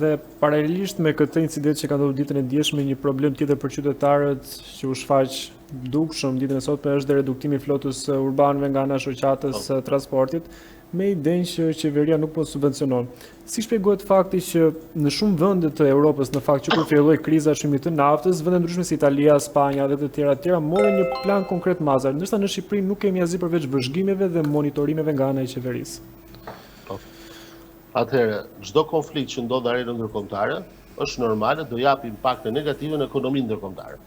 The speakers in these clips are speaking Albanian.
Dhe paralelisht me këtë incident që ka ndodhur ditën e dieshme, një problem tjetër për qytetarët që u shfaq dukshëm ditën e sotme është dhe reduktimi i flotës urbanëve nga ana e shoqatës transportit, me idenë që qeveria nuk po subvencionon. Si shpjegohet fakti që në shumë vende të Europës, në fakt që kur filloi kriza e çmimit të naftës, vende ndryshme si Italia, Spanja dhe të tjera morën një plan konkret mazar, ndërsa në Shqipëri nuk kemi asgjë përveç vëzhgimeve dhe monitorimeve nga ana e qeverisë. Atëherë, çdo konflikt që ndodh në arenën ndërkombëtare është normale, do japi impakte negative në ekonominë ndërkombëtare.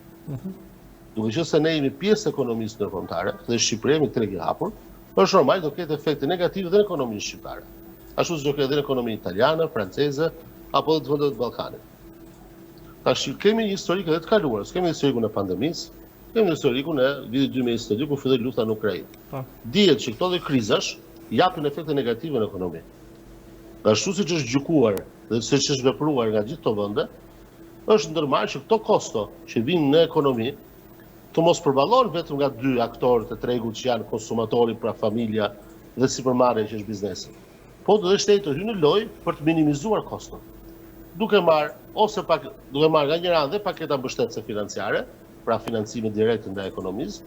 Duke qenë se ne jemi pjesë e ekonomisë ndërkombëtare dhe Shqipëria jemi treg i hapur, është normal do ketë efekte negative dhe në ekonominë shqiptare. Ashtu si do ketë dhe në ekonominë italiane, franceze apo të vendet të Ballkanit. Tash kemi një historik edhe të kaluar, kemi historikun e pandemisë, kemi historikun e vitit 2022 kur filloi lufta në Ukrainë. Dihet që këto dhe krizash japin efekte negative në ekonomi. Ashtu siç është gjykuar dhe siç është vepruar nga gjithë këto vende, është ndërmarrë që këto kosto që vinë në ekonomi të mos përballohen vetëm nga dy aktorët e tregut që janë konsumatori, pra familja dhe sipërmarrja që është biznesi. Po dhe shteti të hyjë në lojë për të minimizuar koston. Duke marrë nga njëra anë dhe paketa mbështetëse financiare, pra financime direkte ndaj ekonomisë,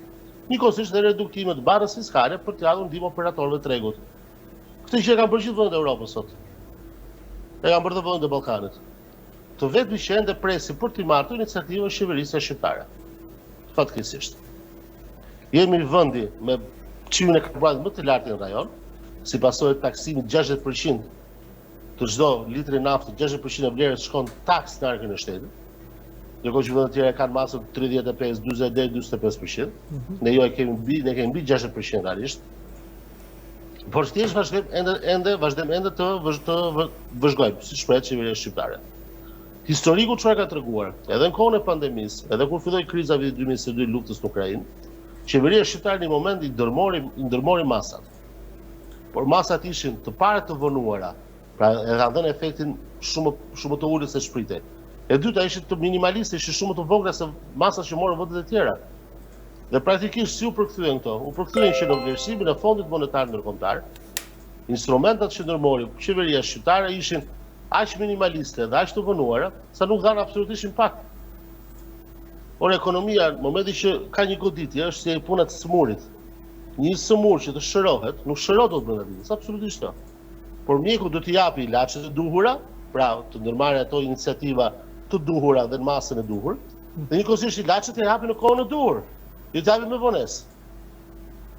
njëkohësisht dhe reduktime të barrës fiskale për të japur ndihmë operatorëve të tregut. Këtë që e kanë bërë gjithë vendet e Europës sot. E kanë bërë të vendet e Ballkanit. Të vetmi që ende presin për të marrë iniciativën qeverisë shqiptare. Fatkeqësisht. Jemi vendi me çmimin e karburantit më të lartë në rajon, si pasojë të taksimit 60% të çdo litri nafte, 60% e vlerës shkon taks në arkën e shtetit. Ndërkohë që vendet tjera kanë masën 35, 40 deri 45%. Ne kemi mbi 60% realisht. Por thjesht vazhdojmë ende të vëzhgojmë, si shpreh qeveria shqiptare. Historiku çfarë ka treguar, edhe në kohën e pandemisë, edhe kur filloi kriza vitit 2022 luftës në Ukrainë, qeveria shqiptare në një moment i ndërmori masat. Por masat ishin të parë të vonuara, pra e kanë dhënë efektin shumë të ulët se shpritej. E dyta ishin të minimaliste, ishin shumë të vogla se masat që morën vendet e tjera. Dhe praktikisht si u përkthyen këto? U përkthyen që në vlerësimin e Fondit Monetar Ndërkombëtar, instrumentat që ndërmori qeveria shqiptare ishin aq minimaliste dhe aq të vonuara, sa nuk dhanë absolutisht impakt. Por ekonomia, në momentin që ka një goditje, është si puna e sëmurit. Një sëmur që të shërohet, nuk shërohet dot brenda ditës, absolutisht jo. Por mjeku do t'i japi ilaçet e duhura, pra të ndërmarrë ato iniciativa të duhura dhe në masën e duhur, dhe njëkohësisht ilaçet i japi në kohën e duhur, jo t'i japi me vonesë.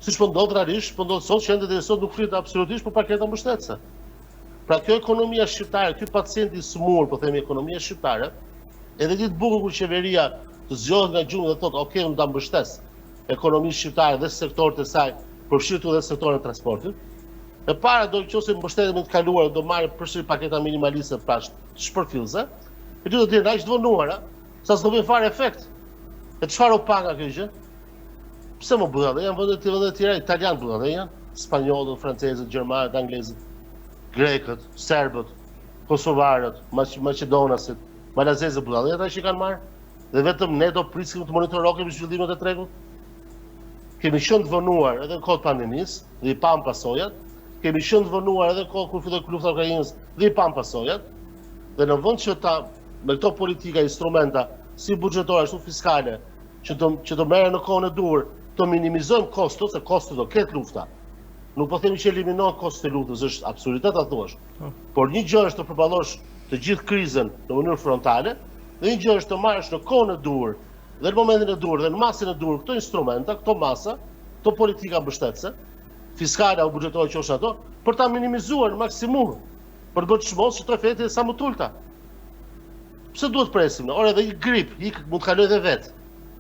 Siç po ndodh realisht, po ndodh sot që ende deri sot nuk flitet absolutisht për paketa mbështetëse. Pra kjo ekonomia shqiptare, ky pacienti i smur, po themi ekonomia shqiptare, edhe ditë bukur kur qeveria të zgjohet nga gjumë dhe thotë, "Ok, unë ta mbështes ekonominë shqiptare dhe sektorët e saj, përfshirë edhe sektorin e transportit." E para do nëse mbështetemi të kaluar do marrë përsëri paketa minimaliste pra shpërfillëse, e dyta do të jenë aq të vonuara, sa s'do bëjnë fare efekt. E çfarë u pa nga kjo gjë? Pse më bëhet atë? Janë vendet të tjera italian bëhet atë, janë spanjollët, francezët, gjermanët, anglezët, grekët, serbët, kosovarët, maqedonasit, malazezët bëhet atë, ata që kanë marrë. Dhe vetëm ne do prisim të monitorohemi zhvillimet e tregut. Kemi qenë të vonuar edhe në kohë të pandemisë dhe i pam pasojat. Kemi qenë të vonuar edhe në kohë kur filloi lufta e Ukrainës dhe i pam pasojat. Dhe në vend që me këto politika, instrumenta si buxhetore ashtu fiskale, që të merren në kohën e duhur, të minimizojmë kostot, se kostot do ketë lufta. Nuk po themi që eliminohen kostot e luftës, është absurditet ta thuash. Por një gjë është të përballosh të gjithë krizën në mënyrë frontale, dhe një gjë është të marrësh në kohën e duhur, dhe në momentin e duhur, dhe në masën e duhur këto instrumenta, këto masa, këto politika mbështetëse, fiskale apo buxhetore që është ato, për ta minimizuar në maksimum, për të bërë çmos që të efekte sa më të ulta. Pse duhet presim? Ora edhe një grip, mund të kalojë edhe vetë.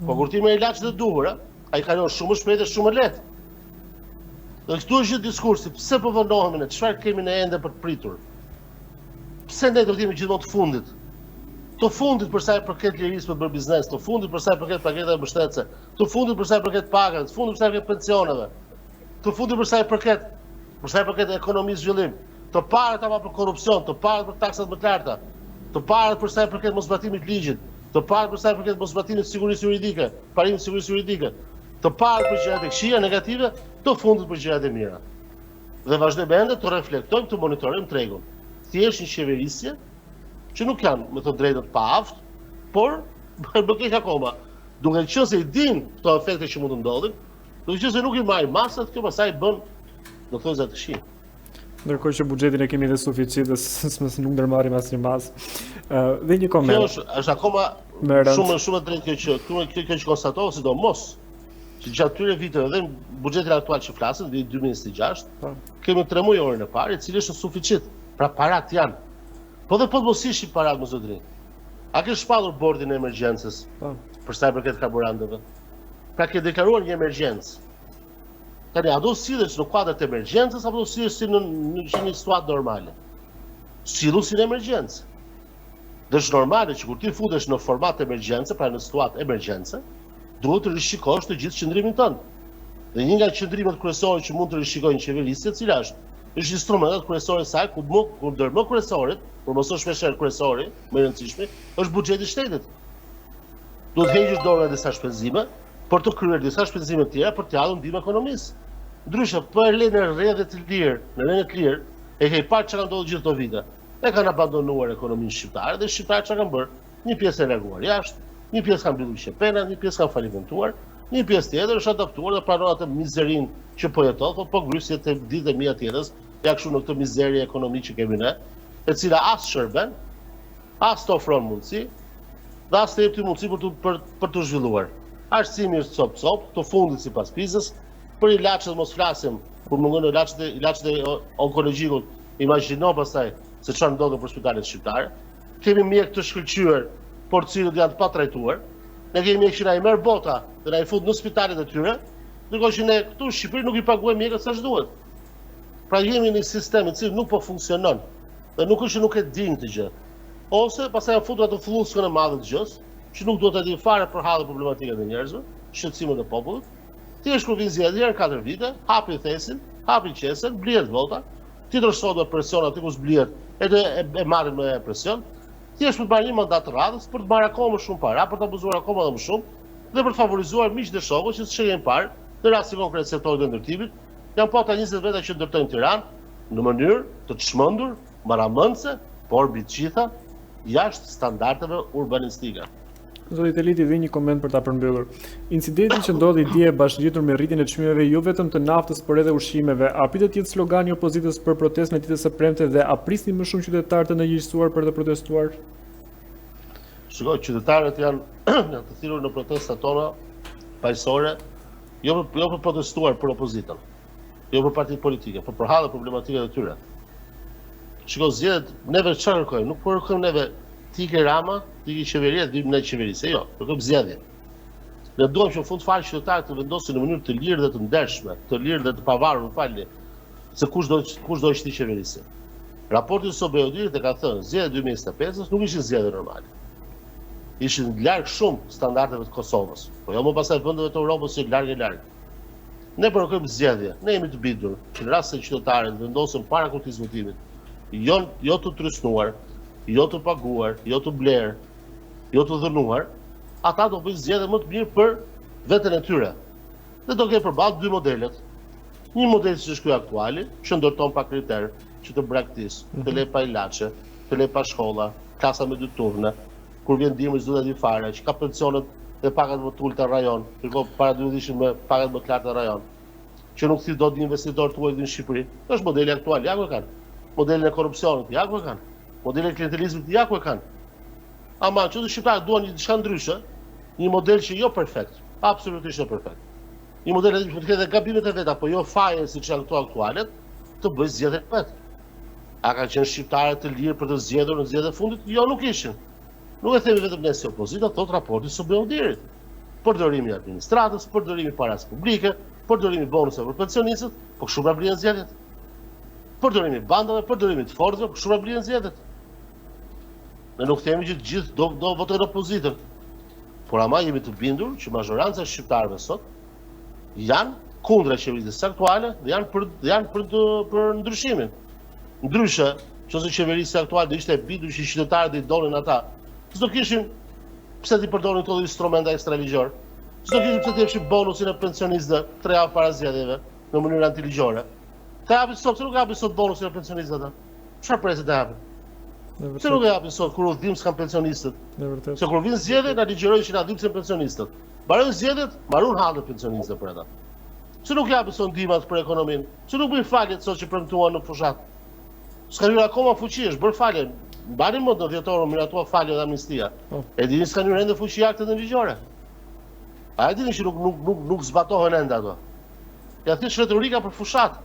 Po kur ti merr ilaçet e duhura, ai kalon shumë më shpejt dhe shumë më lehtë. Dhe këtu është gjithë diskursi, pse po vonohemi ne, çfarë kemi ne ende për të pritur? Pse ne do të jemi gjithmonë të fundit? Të fundit për sa i përket lirisë për të bërë biznes, të fundit për sa i përket paketave mbështetëse, të fundit për sa i përket pagave, të fundit për sa i përket pensioneve, të fundit për sa i përket ekonomisë zhvillim, të parat ama për korrupsion, të parat për taksat më të larta, të parat për sa i përket mosbatimit të ligjit, të parat për sa i përket mosbatimit të sigurisë juridike, parimit të sigurisë juridike, të parat për gjërat e këqija negative, të fundit për gjërat e mira. Dhe vazhdojmë ende të reflektojmë, të monitorojmë tregun. Thjesht një qeverisje që nuk janë, me të drejtën, pa aft, por më keq akoma, duke qenë se i din këto efekte që mund të ndodhin, duke qenë se nuk i marrin masat, kjo pastaj bën, do të thonë za të shi. Ndërkohë që buxhetin e kemi dhe suficit dhe nuk ndërmarrim asnjë masë. Dhe një koment. Kjo është akoma shumë e drejtë kjo që konstatohet, sidomos që gjatë këtyre viteve dhe në buxhetin aktual që flasim, vit 2026, kemi 3 muaj orën e parë, i cili është suficit. Pra parat janë. Po dhe po të mos ishin parat më zotrin. A ke shpallur bordin e emergjencës për sa i përket karburanteve? Pra ke deklaruar një emergjencë. Tani, a do sillesh në kuadër të emergjencës apo do sillesh si në një situatë normale? Sillu si në emergjencë. Dhe është normale që kur ti futesh në format emergjence, pra në situatë emergjence, duhet të rishikosh të gjithë qëndrimin tënd. Dhe një nga qëndrimet kryesore që mund të rishikojnë qeverisja, cila është instrumentet kryesore saj, ku ndërmë kryesorit, por mos është shpeshherë kryesori, më i rëndësishmi, është buxheti i shtetit. Duhet heqësh dorë nga disa shpenzime për të kryer disa shpenzime të tjera për të japur ndihmë ekonomisë. Ndryshe, po e lënë në rrjedhë të lirë, në rrjedhë të lirë, e ke parë çka ndodhi gjithë këto vite. E kanë abandonuar ekonominë shqiptare dhe shqiptarët çka kanë bërë? Një pjesë e larguar jashtë, një pjesë kanë mbyllur qepena, një pjesë kanë falimentuar, një pjesë tjetër është adaptuar dhe pranon atë mizerinë që po jeton, po grysje të ditë e mia tjetër, ja kështu në këtë mizeri ekonomike që kemi ne, e cila as shërben, as të ofron mundësi, dhe as të jep ty mundësi për të zhvilluar. Arsimi është cop, të fundit sipas PISA-s, për ilaçet mos flasim, kur mungon ilaçet e onkologjikut, imagjino pastaj se çfarë ndodh për spitalet shqiptare. Kemi mjek të shkëlqyer, por të cilët janë të patrajtuar. Ne kemi mjek që na i merr bota dhe na i fut në spitalet e tyre, ndërkohë që ne këtu në Shqipëri nuk i paguajmë mjekët sa duhet. Pra jemi në një sistem i cili nuk po funksionon dhe nuk është që nuk e dinë këtë gjë. Ose pastaj janë futur atë fluskën e madhe të gjës, që nuk duhet të di fare për halë problematike të njerëzve, shqetësimin e popullit. Ti është kur vin zgjedhja herë 4 vite, hapi thesin, hapi qesen, blihet vota, ti trashësohet me presion aty ku zblihet, e marrin me presion. Ti është për të marrë një mandat të radhës, për të marrë akoma më shumë para, për të abuzuar akoma më shumë dhe për të favorizuar miqtë dhe shokët që shehen parë në rasti konkret sektorit të ndërtimit. Janë pota 20 veta që ndërtojnë Tiranë në mënyrë të çmendur, maramendse, por mbi të gjitha jashtë standardeve urbanistike. Zoti Teliti, dhe një koment për ta përmbyllur. Incidenti që ndodhi dje bashkëngjitur me rritjen e çmimeve jo vetëm të naftës, por edhe ushqimeve, a pritet të jetë slogani i opozitës për protestën e ditës së premte dhe a prisni më shumë qytetarë të ndërgjegjësuar për të protestuar? Shikoj, qytetarët janë të thirrur në protestat tona paqësore, jo për protestuar për opozitën, jo për partitë politike, por për hallet problematike të tyre. Shikoj, zgjedhjet neve çfarë kërkojmë? Nuk po kërkojmë neve ti ke Rama, ti ke qeveria, ti në qeverisë, jo, kërkojmë zgjedhje. Ne duam që në fund fare qytetarët të vendosin në mënyrë të lirë dhe të ndershme, të lirë dhe të pavarur, më falni, se kush do ishte i qeverisë. Raporti i Sobeodirit e ka thënë, zgjedhjet 2025 nuk ishin zgjedhje normale. Ishin larg shumë standardeve të Kosovës, po jo më pasaj vendeve të Europës që larg. Ne kërkojmë zgjedhje, ne jemi të bindur që në rast se qytetarët vendosen para kurthizë votimit, jo të trysnuar, jo të paguar, jo të blerë, jo të dhënuar, ata do bëjnë zgjedhje më të mirë për veten e tyre. Dhe do kenë përballë dy modelet. Një model që është ky aktuali, që ndërton pa kriter, që të braktis, të lej pa ilaçe, të lej pa shkolla, klasa me 2 turne, kur vjen dimri s'do të di fare, që ka pensionet dhe pagat më të ulta rajon, ndërkohë para 2 ishin me pagat më të larta rajon, që nuk thith dot investitor tuaj në Shqipëri. Është modeli aktual, ja ku e kanë. Modelin e korrupsionit, ja ku e kanë. Modelin e klientelizmit, ja ku e kanë. Ama që shqiptarët duan një diçka ndryshe, një model që jo perfekt, absolutisht jo perfekt. Një model që të ketë gabimet e veta, po jo faje siç janë këto aktualet, të bëjë zgjedhje vet. A kanë qenë shqiptarët të lirë për të zgjedhur në zgjedhjen e fundit? Jo, nuk ishin. Nuk e themi vetëm ne si opozita, thot raporti i Sobeodirit. Përdorimi i administratës, përdorimi i paras publike, përdorimi i bonuseve për pensionistët, po kështu pra blihen zgjedhjet. Përdorimi i bandave, përdorimi të forcave, po kështu pra blihen zgjedhjet. Ne nuk themi që të gjithë do votojnë opozitën. Por ama jemi të bindur që mazhoranca e shqiptarëve sot janë kundra qeverisë aktuale dhe janë për ndryshimin. Ndryshe, nëse qeverisja aktuale do ishte e bindur që qytetarët i donin ata, s'do kishin pse ti përdorin këto instrumenta ekstraligjor. S'do kishin pse ti jepshin bonusin e pensionistëve 3 javë para zgjedhjeve në mënyrë antiligjore. Ta japin sot, nuk japin sot bonusin e pensionistëve ata. Çfarë presin të japin? Se nuk e japin sot kur udhim s'kan pensionistët. Se kur vinë zgjedhjet na ligjerojnë që na dhimbsen pensionistët. Mbarojnë zgjedhjet, mbaron hallet pensionistët për ata. Se nuk japin sot ndihmat për ekonominë. Se nuk bëjnë faljet sot që premtuan në fushat. S'ka hyrë akoma fuqi, është bërë falje. Mbani mend në dhjetor miratua falje dhe amnistia. E dini s'ka hyrë ende fuqi aktet ligjore. A e dini që nuk zbatohen ende ato. Ja thjesht retorika për fushat.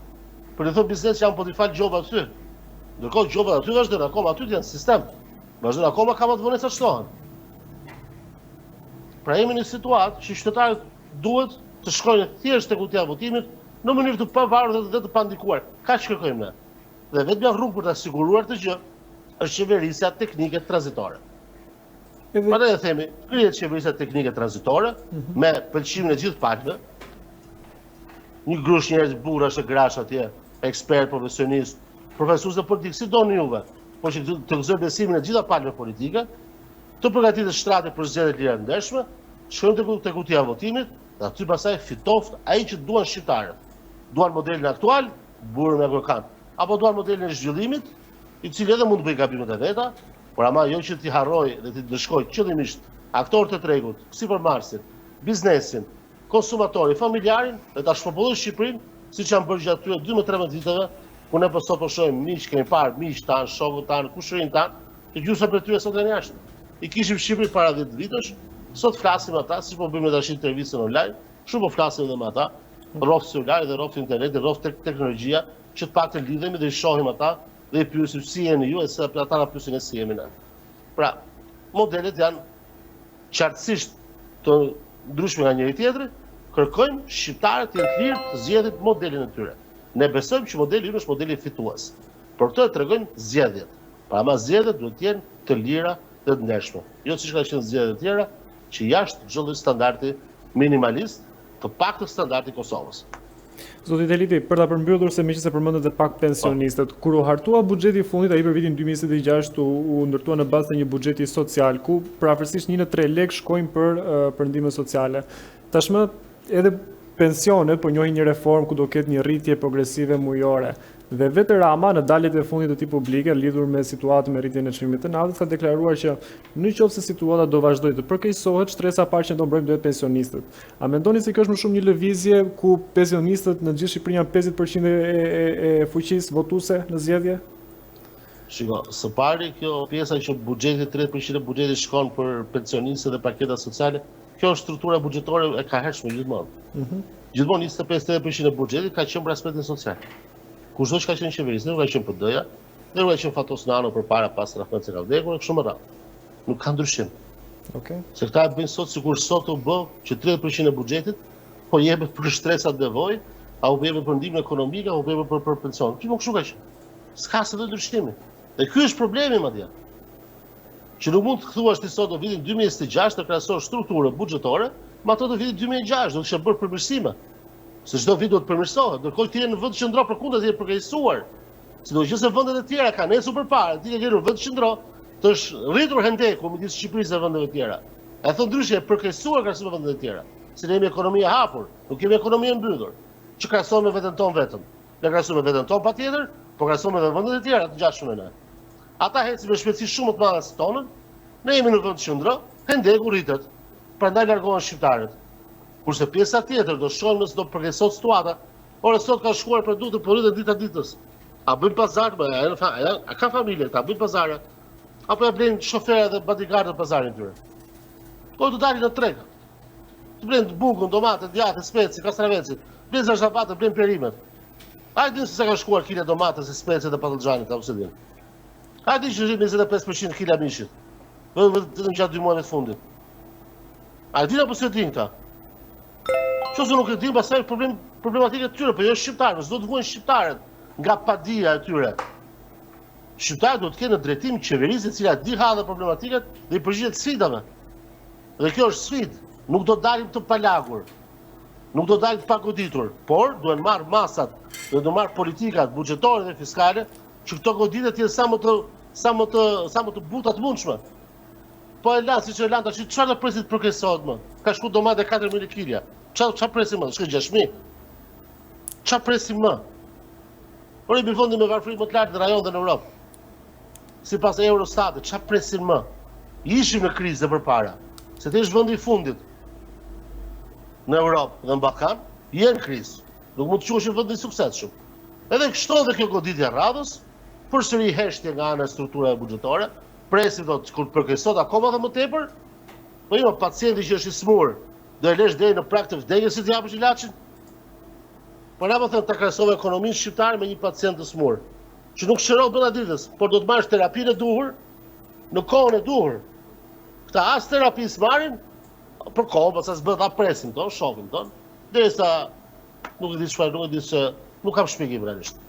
Për të thënë biznes që janë po t'i fal gjoba aty. Ndërkohë gjobat aty vazhdojnë akoma, aty janë sistem. Vazhdojnë akoma kamat vonesat shtohen. Pra jemi në situatë që qytetarët duhet të shkojnë thjesht tek kutja e votimit në mënyrë të pavarur dhe të pandikuar. Kaq kërkojmë ne. Dhe vetëm rrugë për ta siguruar të gjë është qeverisja teknike tranzitore. Prandaj e themi, krijet qeverisja teknike tranzitore me pëlqimin e gjithë palëve. Një grush njerëz burrash e grash atje, ekspert, profesionist, profesorë politikë, si doni juve, por që të gëzojë besimin e gjitha palëve politike, të përgatitet shtrate për zgjedhje të lira ndeshme, shkojnë tek kutja e votimit, dhe aty pastaj fitoft ai që duan shqiptarët. Duan modelin aktual, burrë me kërkan, apo duan modelin e zhvillimit, i cili edhe mund të bëjë gabimet e veta, por ama jo që t'i harrojë dhe t'i dëshkojë qëllimisht aktorët e tregut, sipërmarrësin, biznesin, konsumatorin, familjarin dhe ta shpërbullojë Shqipërinë, siç janë bërë gjatë këtyre 12-13 viteve, ku ne po sot po shohim miq, kemi parë miq tan, shokët tan, kushërin tan, të gjysma për tyre sot janë jashtë. I kishim Shqipëri para 10 vitesh, sot flasim ata, si po bëjmë tash intervistën online, kështu po flasim edhe me ata, rroft celulari dhe rroft interneti, rroft teknologjia, që të paktën lidhemi dhe i shohim ata dhe i pyesim si jeni ju, e se ata na pyesin si jemi ne. Pra, modelet janë qartësisht të ndryshme nga njëri tjetri, kërkojmë shqiptarët të jenë të lirë të zgjedhin modelin e tyre. Ne besojmë që modeli ynë është modeli fitues. Për këtë e tregojmë zgjedhjet. Pra ama zgjedhjet duhet të jenë të lira dhe të ndershme. Jo siç ka qenë zgjedhjet e tjera, që jashtë çdo lloj standardi minimalist, të paktën standardi i Kosovës. Zoti Deliti, për ta përmbyllur se meqenëse përmendet edhe pak pensionistët, kur u hartua buxheti i fundit ai për vitin 2026 u ndërtua në bazë të një buxheti social ku prafërsisht 1 në 3 lekë shkojnë për ndihmë sociale. Tashmë edhe pensionet po njohin një reformë ku do ketë një rritje progresive mujore. Dhe vetë Rama në daljet e fundit të tij publike lidhur me situatën me rritjen e çmimit të natës ka deklaruar që nëse situata do vazhdojë të përkeqësohet, shtresa e parë që do mbrojmë duhet pensionistët. A mendoni se kjo është më shumë një lëvizje ku pensionistët në gjithë Shqipërinë janë 50% e fuqisë votuese në zgjedhje? Shiko, së pari kjo pjesa që buxheti 30% e buxhetit shkon për pensionistët dhe paketa sociale, kjo është struktura buxhetore e kahershme gjithmonë. Gjithmonë 25-30% e buxhetit ka qenë për aspektin social. Kushdo që ka qenë qeverisë, nuk ka qenë PD-ja, nuk ka qenë Fatos Nano përpara pas Rahmet se ka vdekur, kështu më radhë. Nuk ka ndryshim. Se këta e bëjnë sot sikur sot u bë që 30% e buxhetit po jepet për shtresat nevojë, a u jepet për ndihmën ekonomike, a u jepet për pension. Ti nuk kështu ka qenë. S'ka se të ndryshimi. Dhe ky është problemi madje. Që nuk mund të thuash ti sot në vitin 2026 të krahasosh strukturën buxhetore me ato të vitit 2006, do të kisha bërë përmirësime. Se çdo vit do të përmirësohet, ndërkohë ti je në vend qendro përkundër ti je përkeqësuar. Sidoqë se vendet e tjera kanë ecur përpara, ti je në vend qendro, të është rritur hendeku midis Shqipërisë dhe vendeve tjera. E thon ndryshe e përkeqësuar krahasim me vendet e tjera. Se ne kemi ekonomi e hapur, nuk kemi ekonomi e mbytur. Që krahasohen me veten tonë vetëm. Ne krahasohen me veten tonë patjetër, por krahasohen me vendet e tjera të ngjashme me ne. Ata ecin me shpejtësi shumë të madhe se tonën. Ne jemi në vend qendro, hendeku rritet. Prandaj largohen shqiptarët. Kurse pjesa tjetër do shohim nëse do përkeqësohet situata. Ora sot ka shkuar produktet po rriten ditë ditës. A bëjnë pazar, a ka familje, ta bëjnë pazare, apo ja blejnë shoferë dhe bodyguardë të pazarin tyre. Po të dalin në treg. Të blejnë bukën, domate, djathë, speci, kastraveci, blejnë zashapate, blejnë perimet. A di se ka shkuar kile domates, speci dhe patlıxhanit, apo se din. A di që 25% kila mishit. Vetëm gjatë 2 muajve të fundit. A di apo se din këta? Qose nuk e din, pastaj problematike të tyre, po jo shqiptarëve, s'do të vuajnë shqiptarët nga padia e tyre. Shqiptarët do të kenë në drejtim qeverisë e cila di hallet problematikat dhe i përgjigjet sfidave. Dhe kjo është sfidë, nuk do dalim të palagur, nuk do dalim të pagoditur, por duhen marrë masat, dhe do marrë politikat buxhetore dhe fiskale, që këto goditje të jenë sa më të buta të mundshme. Po e lanë, siç e lanë tash, çfarë do presit përkeqësohet më? Ka shku domate 4000 kg. Çfarë presim më? Shkoj 6000. Çfarë presim më? Por i bëfondi me varfëri më të lartë në rajon dhe në Europë. sipas Eurostatit, çfarë presin më? Ishim në krizë përpara, se të ishte vendi i fundit në Europë dhe në Ballkan, jenë krizë. Nuk mund të quheshin vend i suksesshëm. Edhe kështu edhe kjo goditje radhës, përsëri heshtje nga ana e strukturave buxhetare, presim do të kur përkeqësot akoma dhe më tepër, po jo, pacienti që është i smur, do e lesh deri në prag të vdekjes si të japësh ilaçin. Po na po thënë ta krahasojmë ekonominë shqiptare me një pacient të smur, që nuk shëron brenda ditës, por do të marrësh terapinë e duhur në kohën e duhur. Këta as terapi s'marrin, për kohë, pas as bëhet ta presim ton, shohim ton, derisa nuk e di çfarë, nuk e di se nuk kam shpjegim realisht.